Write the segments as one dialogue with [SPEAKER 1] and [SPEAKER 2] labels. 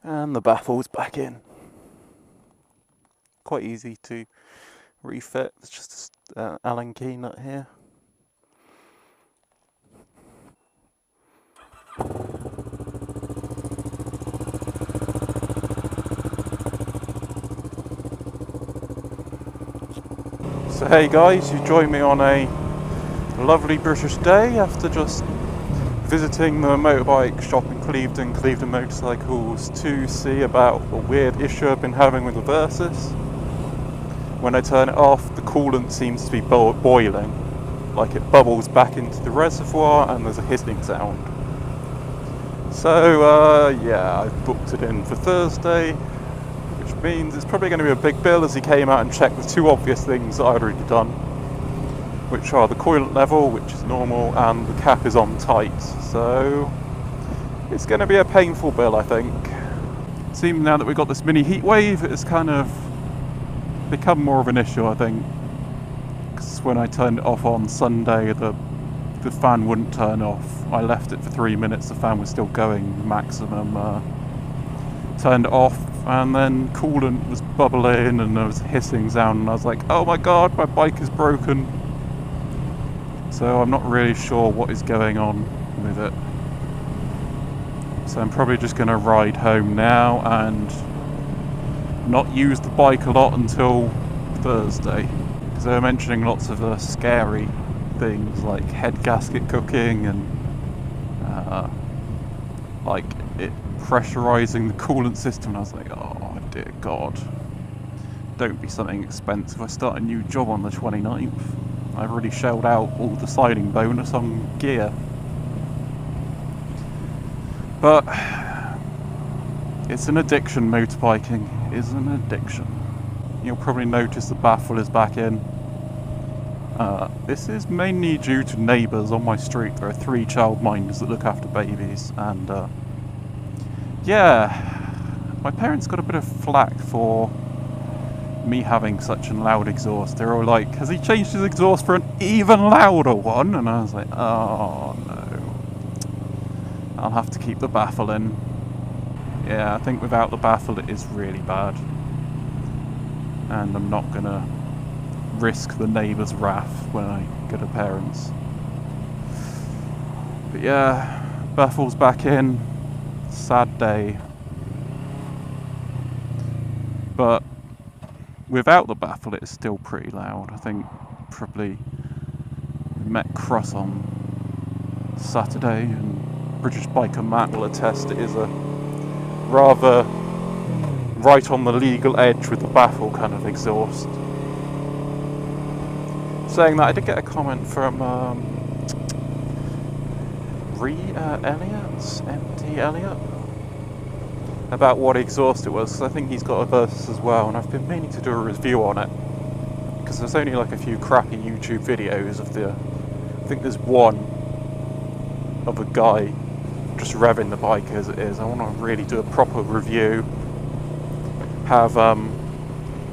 [SPEAKER 1] And the baffle's back in. Quite easy to refit. It's just an Allen key nut here. So hey guys, you join me on a lovely British day after just visiting the motorbike shop in Clevedon Motorcycles, to see about a weird issue I've been having with the Versys. When I turn it off, the coolant seems to be boiling, like it bubbles back into the reservoir and there's a hissing sound. So yeah, I've booked it in for Thursday, which means it's probably going to be a big bill, as he came out and checked the two obvious things that I'd already done, which are the coolant level, which is normal, and the cap is on tight. So it's going to be a painful bill, I think. It seems now that we've got this mini heat wave, it's kind of become more of an issue, I think. Because when I turned it off on Sunday, the fan wouldn't turn off. I left it for 3 minutes, the fan was still going maximum. Turned it off, and then coolant was bubbling and there was a hissing sound, and I was like, oh my god, my bike is broken. So I'm not really sure what is going on with it. So I'm probably just going to ride home now and not use the bike a lot until Thursday. Because they were mentioning lots of scary things like head gasket cooking and like it pressurising the coolant system. And I was like, oh dear god, don't be something expensive. I start a new job on the 29th. I've already shelled out all the signing bonus on gear. But it's an addiction, motorbiking is an addiction. You'll probably notice the Baffle is back in. This is mainly due to neighbours on my street. There are 3 childminders that look after babies, and yeah, my parents got a bit of flack for me having such a loud exhaust. They were all like, has he changed his exhaust for an even louder one? And I was like, oh no, I'll have to keep the Baffle in. Yeah, I think without the Baffle it is really bad, and I'm not gonna risk the neighbour's wrath when I go to parents. But yeah, Baffle's back in. Sad day. But without the Baffle it is still pretty loud. I think probably we met Cross on Saturday, and British biker Matt will attest it is a rather right on the legal edge with the Baffle kind of exhaust. Saying that, I did get a comment from MT Elliott, about what exhaust it was, because I think he's got a Versys as well, and I've been meaning to do a review on it, because there's only like a few crappy YouTube videos of I think there's one of a guy just revving the bike as it is. I want to really do a proper review, have,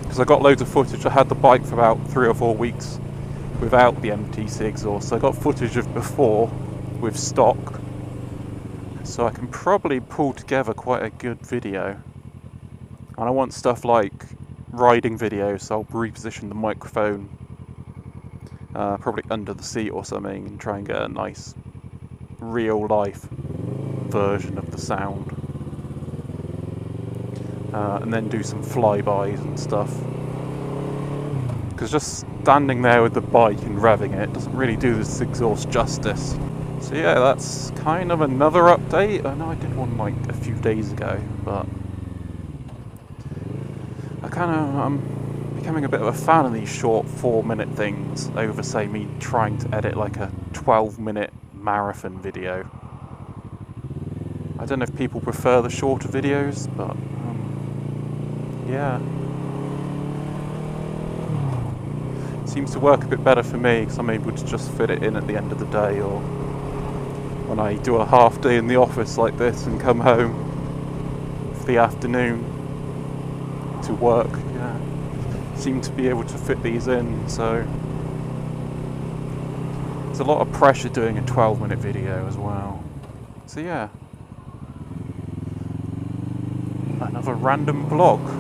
[SPEAKER 1] because I got loads of footage. I had the bike for about 3 or 4 weeks without the MTC exhaust, so I got footage of before with stock, so I can probably pull together quite a good video. And I want stuff like riding videos, so I'll reposition the microphone probably under the seat or something, and try and get a nice real life version of the sound, and then do some flybys and stuff, because just standing there with the bike and revving it doesn't really do this exhaust justice. So yeah, that's kind of another update. I know I did one like a few days ago, but I'm becoming a bit of a fan of these short 4-minute things over, say, me trying to edit like a 12-minute marathon video. I don't know if people prefer the shorter videos, but yeah. Seems to work a bit better for me, because I'm able to just fit it in at the end of the day, or when I do a half day in the office like this and come home for the afternoon to work. Yeah, seem to be able to fit these in, so there's a lot of pressure doing a 12-minute video as well. So yeah, Another random vlog.